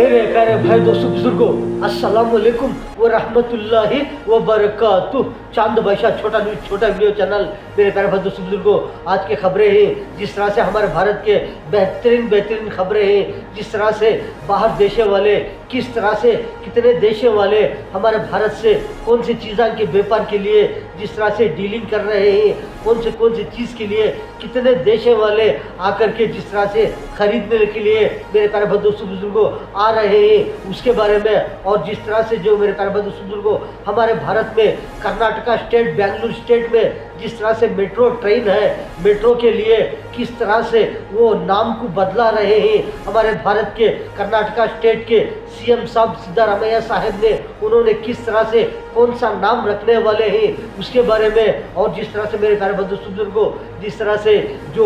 मेरे प्यारे भाई दोस्तों बुजुर्गों, अस्सलाम वालेकुम व रहमतुल्लाहि व बरकातुह। चांद बादशाह छोटा न्यूज छोटा वीडियो चैनल। मेरे प्यारे भाई दोस्तों बुजुर्गों, आज की खबरें हैं जिस तरह से हमारे भारत के बेहतरीन खबरें हैं, जिस तरह से बाहर देशों वाले किस तरह से कितने देशों वाले हमारे भारत से कौन सी चीज़ों के व्यापार के लिए जिस तरह से डीलिंग कर रहे हैं, कौन सी चीज़ के लिए कितने देशों वाले आकर के जिस तरह से खरीदने के लिए मेरे प्यारे भाई दोस्तों बुजुर्गों आ रहे हैं, उसके बारे में। और जिस तरह से जो मेरे प्यारे भाई दोस्तों बुजुर्गों हमारे भारत में कर्नाटका स्टेट, बेंगलुरु स्टेट में जिस तरह से मेट्रो ट्रेन है, मेट्रो के लिए किस तरह से वो नाम को बदला रहे हैं। हमारे भारत के कर्नाटका स्टेट के सीएम साहब सिद्धारमैया साहब ने उन्होंने किस तरह से कौन सा नाम रखने वाले हैं उसके बारे में। और जिस तरह से मेरे प्यारे बंधु बुजुर्गों जिस तरह से जो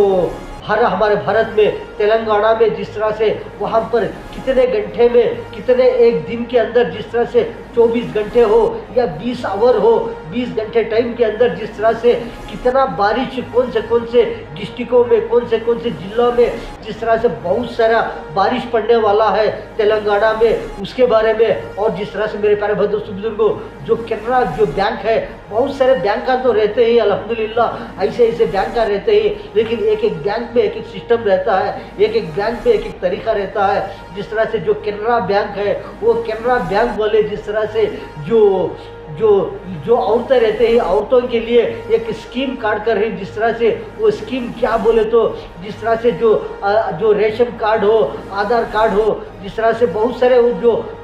हमारे भारत में तेलंगाना में जिस तरह से वहाँ पर कितने घंटे में कितने एक दिन के अंदर जिस तरह से 24 घंटे हो या 20 आवर हो, 20 घंटे टाइम के अंदर जिस तरह से कितना बारिश कौन से डिस्ट्रिक्टों में कौन से जिलों में जिस तरह से बहुत सारा बारिश पड़ने वाला है तेलंगाना में, उसके बारे में। और जिस तरह से मेरे प्यारे दोस्तों बुजुर्गों जो केनरा जो बैंक है, बहुत सारे बैंक का तो रहते ही अल्हम्दुलिल्लाह, ऐसे बैंक का रहते ही, लेकिन एक बैंक में एक सिस्टम रहता है, एक बैंक में एक तरीका रहता है। जिस तरह से जो केनरा बैंक है, वो केनरा बैंक वाले जिस तरह से जो औरतें रहते हैं, औरतों के लिए एक स्कीम काट कर है। जिस तरह से वो स्कीम क्या बोले तो जिस तरह से जो रेशन कार्ड हो, आधार कार्ड हो, जिस तरह से बहुत सारे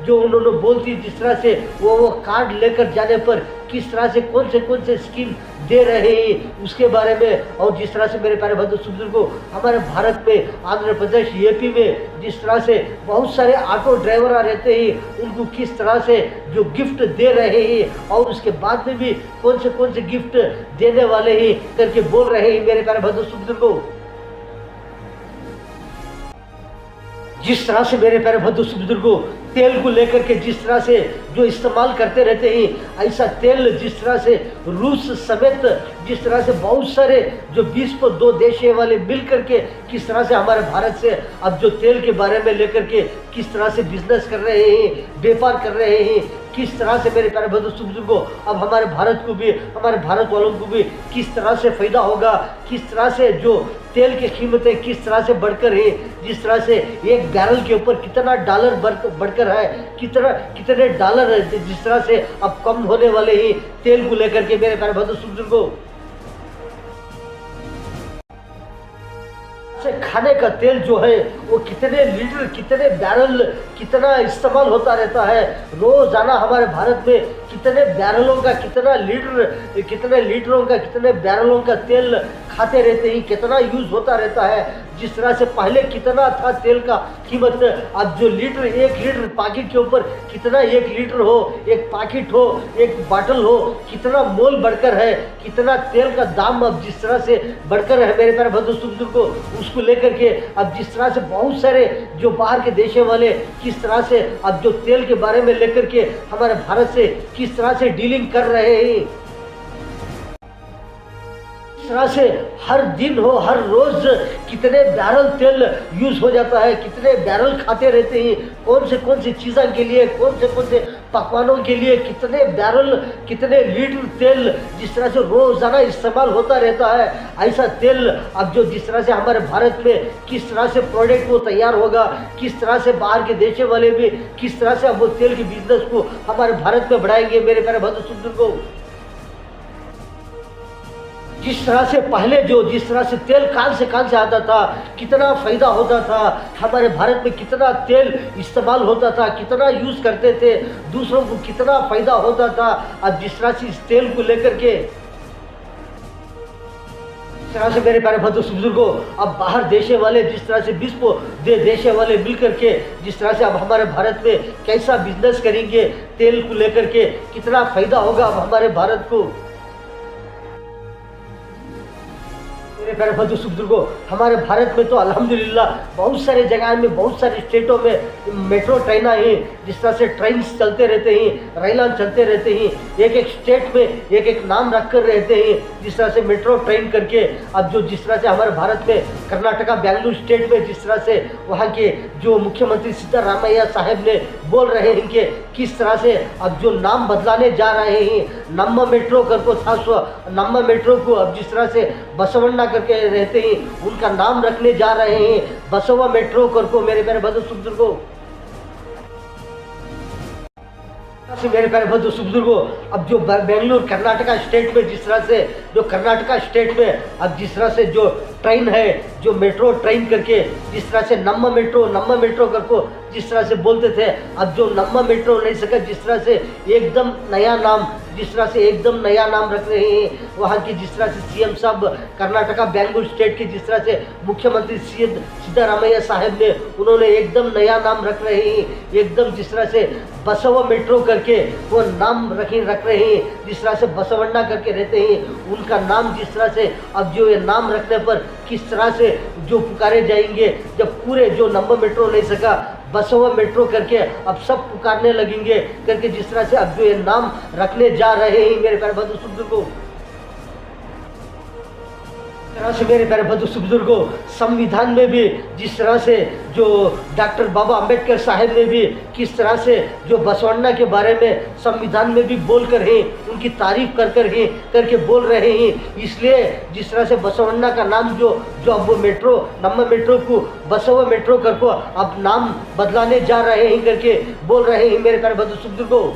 जो उन्होंने बोलती, जिस तरह से वो कार्ड लेकर जाने पर किस तरह से कौन से स्कीम दे रहे हैं उसके बारे में। और जिस तरह से मेरे प्यारे बंधु बुजुर्गों हमारे भारत में आंध्र प्रदेश यूपी में जिस तरह से बहुत सारे ऑटो ड्राइवर रहते हैं, उनको किस तरह से जो गिफ्ट दे रहे हैं और उसके बाद में भी कौन से गिफ्ट देने वाले हैं करके बोल रहे हैं मेरे प्यारे बंधु बुजुर्गों। जिस तरह से मेरे प्यारे बंधु बुजुर्गों तेल को लेकर के जिस तरह से जो इस्तेमाल करते रहते हैं, ऐसा तेल जिस तरह से रूस समेत जिस तरह से बहुत सारे जो 22 देश वाले मिल करके किस तरह से हमारे भारत से अब जो तेल के बारे में लेकर के किस तरह से बिजनेस कर रहे हैं, व्यापार कर रहे हैं, किस तरह से मेरे प्यारे बंधु बुजुर्गों अब हमारे भारत को भी, हमारे भारत वालों को भी किस तरह से फायदा होगा, किस तरह से जो तेल की कीमतें किस तरह से बढ़कर है, जिस तरह से एक बैरल के ऊपर कितना डॉलर बढ़कर है, कितने डॉलर है, जिस तरह से अब कम होने वाले ही तेल को लेकर के मेरे प्यारे बंधु बुजुर्गों। खाने का तेल जो है वो कितने लीटर, कितने बैरल, कितना इस्तेमाल होता रहता है रोजाना हमारे भारत में, कितने बैरलों का कितना लीटर, कितने लीटरों का कितने बैरलों का तेल खाते रहते हैं, कितना यूज होता रहता है। जिस तरह से पहले कितना था तेल का कीमत, अब जो लीटर, 1 लीटर पैकेट के ऊपर कितना 1 लीटर हो, एक पैकेट हो, एक बॉटल हो, कितना मोल बढ़कर है, कितना तेल का दाम अब जिस तरह से बढ़कर है मेरे प्यारे बंधु बुजुर्गों, उसको लेकर के अब जिस तरह से बहुत सारे जो बाहर के देशों वाले किस तरह से अब जो तेल के बारे में लेकर के हमारे भारत से किस तरह से डीलिंग कर रहे हैं। इस तरह से हर दिन हो, हर रोज कितने बैरल तेल यूज हो जाता है, कितने बैरल खाते रहते हैं, कौन सी चीज़ों के लिए, कौन से पकवानों के लिए कितने बैरल, कितने लीटर तेल जिस तरह से रोजाना इस्तेमाल होता रहता है। ऐसा तेल अब जो जिस तरह से हमारे भारत में किस तरह से प्रोडक्ट वो तैयार होगा, किस तरह से बाहर के देशों वाले भी किस तरह से अब वो तेल के बिजनेस को हमारे भारत में बढ़ाएंगे मेरे प्यारे बंधु बुजुर्गों। जिस तरह से पहले जो जिस तरह से तेल कान से आता था, कितना फायदा होता था, हमारे भारत में कितना तेल इस्तेमाल होता था, कितना यूज करते थे, दूसरों को कितना फायदा होता था। अब जिस तरह से इस तेल को लेकर के जिस तरह से मेरे प्यारे बंधु बुजुर्गों अब बाहर देशे वाले जिस तरह से 20 देशे वाले मिल करके जिस तरह से अब हमारे भारत में कैसा बिजनेस करेंगे, तेल को लेकर के कितना फायदा होगा अब हमारे भारत को। मेरे प्यारे बंधु बुजुर्गों, हमारे भारत में तो अल्हम्दुलिल्लाह बहुत सारे जगह में, बहुत सारे स्टेटों में मेट्रो ट्रेन हैं, जिस तरह से ट्रेन चलते रहते हैं, रेलान चलते रहते हैं, एक एक स्टेट में एक एक नाम रख कर रहते हैं, जिस तरह से मेट्रो ट्रेन करके। अब जो जिस तरह से हमारे भारत में कर्नाटका बेंगलुरु स्टेट में जिस तरह से वहाँ के जो मुख्यमंत्री सिद्धरामैया साहब ने बोल रहे हैं कि किस तरह से अब जो नाम बदलाने जा रहे हैं, नम्मा मेट्रो करको था सो नम्मा मेट्रो को अब जिस तरह से बसवन्ना करके रहते हैं, उनका नाम रखने जा रहे हैं बसवा मेट्रो करको। मेरे प्यारे बंधु बुजुर्गों, मेरे प्यारे बंधु बुजुर्गों, अब जो बेंगलुरु कर्नाटका स्टेट में जिस तरह से जो कर्नाटका स्टेट में अब जिस तरह से जो ट्रेन है, जो मेट्रो ट्रेन करके जिस तरह से नम्मा मेट्रो करको जिस तरह से बोलते थे, अब जो नम्मा मेट्रो नहीं सका, जिस तरह से एकदम नया नाम, जिस तरह से एकदम नया नाम रख रहे हैं वहाँ की जिस तरह से सीएम साहब कर्नाटका बेंगलुरु स्टेट के जिस तरह से मुख्यमंत्री सिद्धरामैया साहब ने उन्होंने एकदम नया नाम रख रहे हैं, एकदम जिस तरह से बसवा मेट्रो करके वो नाम रख रहे हैं, जिस तरह से बसवन्ना करके रहते हैं, उनका नाम जिस तरह से अब जो ये नाम रखने पर किस तरह से जो पुकारे जाएंगे, जब पूरे जो नम्बर मेट्रो नहीं सका बसवा मेट्रो करके अब सब पुकारने लगेंगे करके जिस तरह से अब जो ये नाम रखने जा रहे हैं मेरे प्यारे बंधु बुजुर्गों। तरह से मेरे प्यारे बंधु बुजुर्गों, संविधान में भी जिस तरह से जो डॉक्टर बाबा अंबेडकर साहब ने भी किस तरह से जो बसवन्ना के बारे में संविधान में भी बोल कर हैं, उनकी तारीफ करके बोल रहे हैं। इसलिए जिस तरह से बसवन्ना का नाम जो अब वो मेट्रो नम्मा मेट्रो को बसवा मेट्रो करको अब नाम बदलाने जा रहे हैं करके बोल रहे हैं मेरे प्यारे बंधु बुजुर्गों।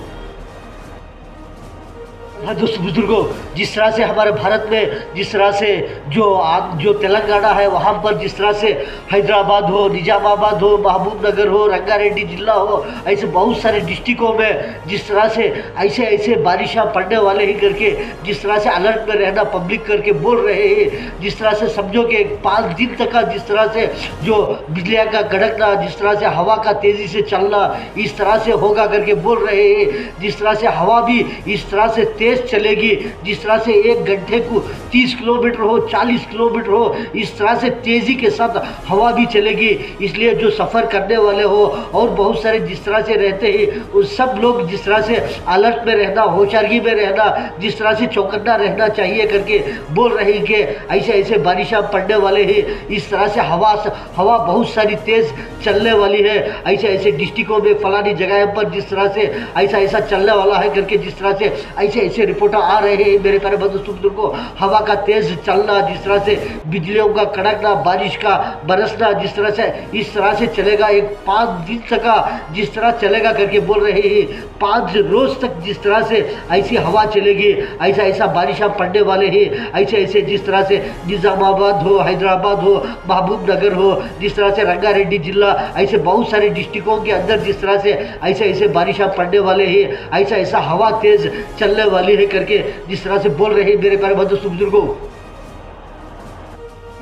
दोस्तों बुजुर्गों, जिस तरह से हमारे भारत में जिस तरह से जो तेलंगाना है वहाँ पर जिस तरह से हैदराबाद हो, निजामाबाद हो, महबूबनगर हो, रंगारेड्डी जिला हो, ऐसे बहुत सारे डिस्ट्रिक्टों में जिस तरह से ऐसे बारिशां पड़ने वाले ही करके जिस तरह से अलर्ट में रहना पब्लिक करके बोल रहे हैं। जिस तरह से समझो कि 5 दिन तक का जिस तरह से जो बिजलियाँ का कड़कना, जिस तरह से हवा का तेज़ी से चलना, इस तरह से होगा करके बोल रहे हैं। जिस तरह से हवा भी इस तरह से तेज चलेगी, जिस तरह से 1 घंटे को 30 किलोमीटर हो, 40 किलोमीटर हो, इस तरह से तेज़ी के साथ हवा भी चलेगी। इसलिए जो सफ़र करने वाले हो और बहुत सारे जिस तरह से रहते हैं उस सब लोग जिस तरह से अलर्ट में रहना, होशियारी में रहना, जिस तरह से चौकन्ना रहना चाहिए करके बोल रहे हैं कि ऐसे बारिशां पड़ने वाले हैं। इस तरह से हवा बहुत सारी तेज़ चलने वाली है। ऐसे डिस्ट्रिक्टों में फलानी जगह पर जिस तरह से ऐसा चलने वाला है करके जिस तरह से ऐसे रिपोर्ट आ रहे हैं मेरे प्यारे बंधु बुजुर्गों। हवा का तेज चलना, जिस तरह से बिजलियों का कड़कना, बारिश का बरसना, जिस तरह से इस तरह से चलेगा, एक 5 दिन तक का जिस तरह चलेगा करके बोल रहे हैं। 5 रोज तक जिस तरह से ऐसी हवा चलेगी, ऐसा बारिशां पड़ने वाले हैं। ऐसे जिस तरह से निजामाबाद हो, हैदराबाद हो, महबूबनगर हो, जिस तरह से रंगारेड्डी जिला, ऐसे बहुत सारे डिस्ट्रिक्टों के अंदर जिस तरह से ऐसे बारिशां पड़ने वाले हैं, ऐसा हवा तेज चलने वाली है करके जिस तरह से बोल रहे हैं मेरे प्यारे बंधु बुजुर्गों।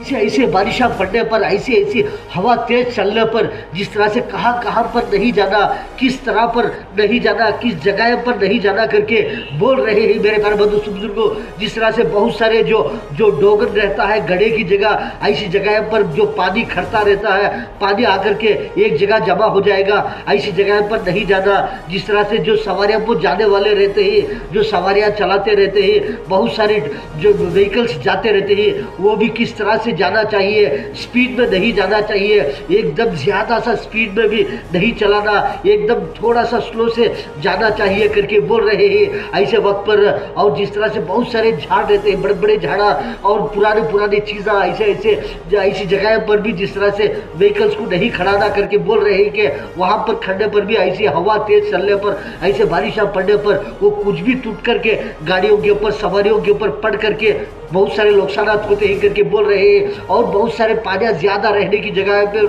ऐसे बारिशां पड़ने पर, ऐसी हवा तेज चलने पर जिस तरह से कहाँ पर नहीं जाना, किस तरह पर नहीं जाना, किस जगह पर नहीं जाना करके बोल रहे हैं मेरे प्यारे बंधु बुजुर्गों। जिस तरह से बहुत सारे जो डोगर रहता है गड्ढे की जगह, ऐसी जगह पर जो पानी खड़ता रहता है, पानी आकर के एक जगह जमा हो जाएगा, ऐसी जगह पर नहीं जाना। जिस तरह से जो सवारियाँ पर जाने वाले रहते हैं, जो सवारियाँ चलाते रहते हैं, बहुत सारे जो व्हीकल्स जाते रहते हैं, वो भी किस तरह से जाना चाहिए, स्पीड में नहीं जाना चाहिए, एकदम ज़्यादा सा स्पीड में भी नहीं चलाना, एकदम थोड़ा सा स्लो से जाना चाहिए करके बोल रहे हैं ऐसे वक्त पर। और जिस तरह से बहुत सारे झाड़ रहते हैं, बड़े बड़े झाड़ा और पुरानी चीज़ें, ऐसी जगह पर भी जिस तरह से व्हीकल्स को नहीं खड़ाना करके बोल रहे हैं कि वहाँ पर खड़ने पर भी ऐसी हवा तेज चलने पर, ऐसे बारिशां पड़ने पर वो कुछ भी टूट करके गाड़ियों के ऊपर, सवारियों के ऊपर पड़ करके बहुत सारे नुकसान होते हैं करके बोल रहे हैं। और बहुत सारे पानी ज़्यादा रहने की जगह पर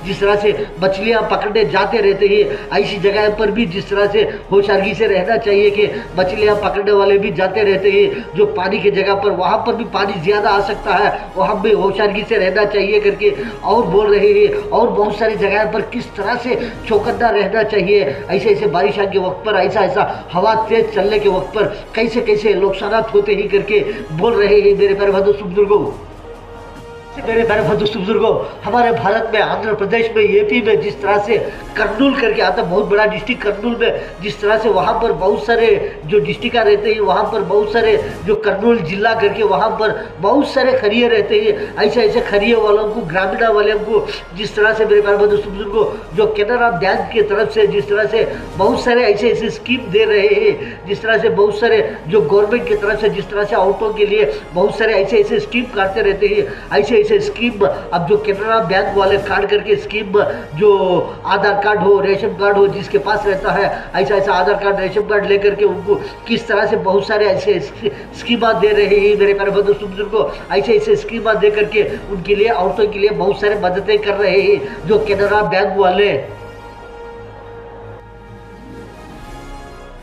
जिस तरह से मछलियाँ पकड़ने जाते रहते हैं, ऐसी जगह पर भी जिस तरह से होशियारी से रहना चाहिए कि मछलियाँ पकड़ने वाले भी जाते रहते हैं जो पानी की जगह पर, वहाँ पर भी पानी ज़्यादा आ सकता है, वहाँ भी होशियारी से रहना चाहिए करके और बोल रहे हैं। और बहुत सारी जगह पर किस तरह से चौकन्ना रहना चाहिए, ऐसे बारिशों के वक्त पर, ऐसा हवा तेज चलने के वक्त पर कैसे नुकसान होते ही करके बोल रहे हैं मेरे प्यारे बंधु बुजुर्गों। मेरे प्यारे दोस्तों बुजुर्गों, हमारे भारत में आंध्र प्रदेश में यूपी में जिस तरह से कर्नूल करके आता, बहुत बड़ा डिस्ट्रिक्ट कर्नूल में, जिस तरह से वहाँ पर बहुत सारे जो डिस्ट्रिक्ट रहते हैं, वहाँ पर बहुत सारे जो कर्नूल जिला करके वहाँ पर बहुत सारे खरिये रहते हैं। ऐसे ऐसे खरिये वालों को, ग्रामीण वालों को जिस तरह से मेरे प्यारे दोस्तों बुजुर्गों, जो केनरा बैंक की तरफ से जिस तरह से बहुत सारे ऐसे ऐसे स्कीम दे रहे हैं, जिस तरह से बहुत सारे जो गवर्नमेंट की तरफ से जिस तरह से औरतों के लिए बहुत सारे ऐसे ऐसे स्कीम करते रहते हैं। ऐसे ऐसे स्कीम अब जो केनरा बैंक वाले कार्ड करके स्कीम, जो आधार कार्ड हो, रेशन कार्ड हो, जिसके पास रहता है, ऐसा ऐसा आधार कार्ड, रेशन कार्ड लेकर के उनको किस तरह से बहुत सारे ऐसे स्कीमा दे रहे हैं मेरे प्यारे दोस्तों बुजुर्गों। ऐसे ऐसे स्कीमा दे करके उनके लिए, औरतों के लिए बहुत सारे मददें कर रहे हैं जो केनरा बैंक वाले।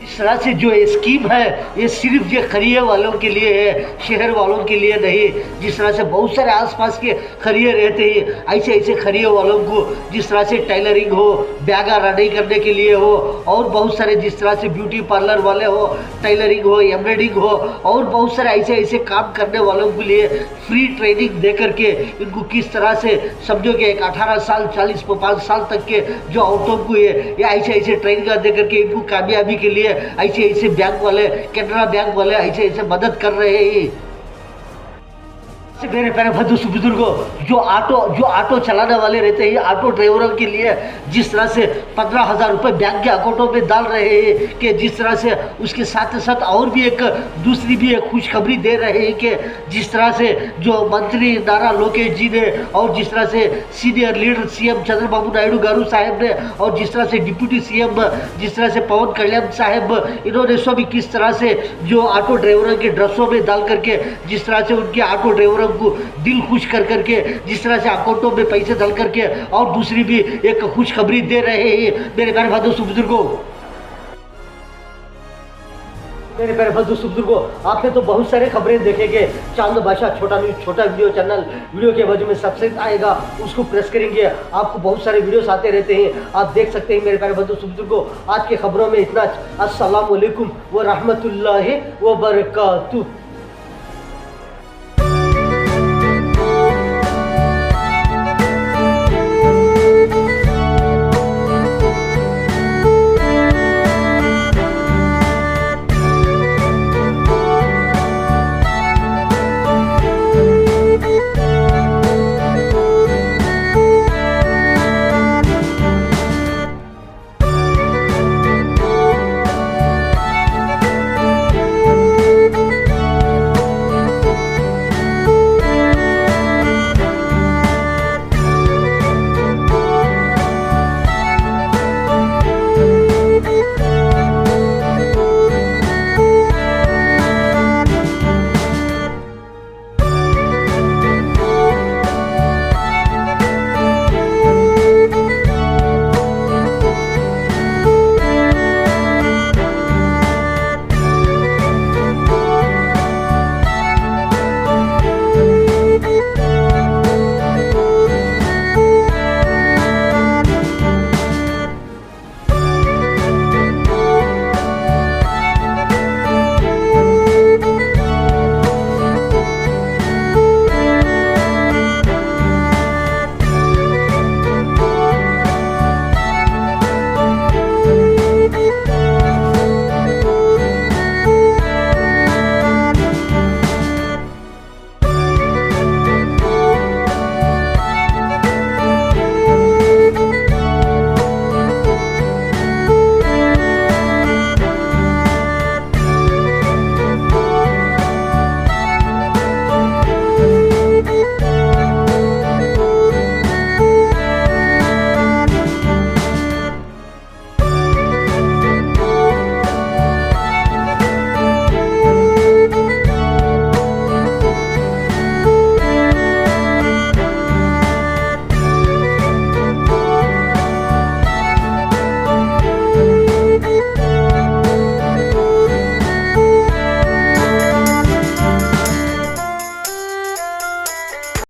इस तरह से जो स्कीम है ये सिर्फ ये खरिये वालों के लिए है, शहर वालों के लिए नहीं। जिस तरह से बहुत सारे आसपास के खरिये रहते हैं, ऐसे ऐसे खरिये वालों को जिस तरह से टेलरिंग हो, बैगा रनिंग करने के लिए हो, और बहुत सारे जिस तरह से ब्यूटी पार्लर वाले हो, टेलरिंग हो, एम्ब्रॉयडरिंग हो, और बहुत सारे ऐसे ऐसे काम करने वालों के लिए फ्री ट्रेनिंग दे करके इनको किस तरह से समझो कि एक 18 साल 40-45 साल तक के जो औरतों को या ऐसे ऐसे ट्रेनिंग दे करके इनको कामयाबी के लिए ऐसे ऐसे बैंक वाले, केनरा बैंक वाले ऐसे ऐसे मदद कर रहे हैं। मेरे प्यारे दोस्तों बुजुर्गों, जो ऑटो चलाने वाले रहते हैं, ऑटो ड्राइवरों के लिए जिस तरह से 15,000 रुपये बैंक के अकाउंटों में डाल रहे हैं, कि जिस तरह से उसके साथ साथ और भी एक दूसरी भी एक खुशखबरी दे रहे हैं कि जिस तरह से जो मंत्री नारा लोकेश जी ने, और जिस तरह से senior leader CM Chandrababu Naidu garu साहब ने, और जिस तरह से डिप्यूटी सीएम जिस तरह से पवन कल्याण साहब, इन्होंने सभी किस तरह से जो ऑटो ड्राइवरों के ड्रेसों में डाल करके जिस तरह से उनके ऑटो ड्राइवरों को दिल खुश कर करके जिस तरह से अकाउंटों में पैसे डाल करके और दूसरी भी एक खुशखबरी दे रहे हैं मेरे प्यारे दोस्तों बुजुर्गों। मेरे प्यारे दोस्तों बुजुर्गों, आपने तो बहुत सारे खबरें देखेंगे। चांद बादशाह छोटा न्यूज छोटा वीडियो चैनल, वीडियो के बाजू में सब्सक्राइब आएगा, उसको प्रेस करेंगे, आपको बहुत सारे वीडियोस आते रहते हैं, आप देख सकते हैं। मेरे प्यारे दोस्तों बुजुर्गों, आज के खबरों में इतना। अस्सलाम वालेकुम व रहमतुल्लाहि व बरकातुहू।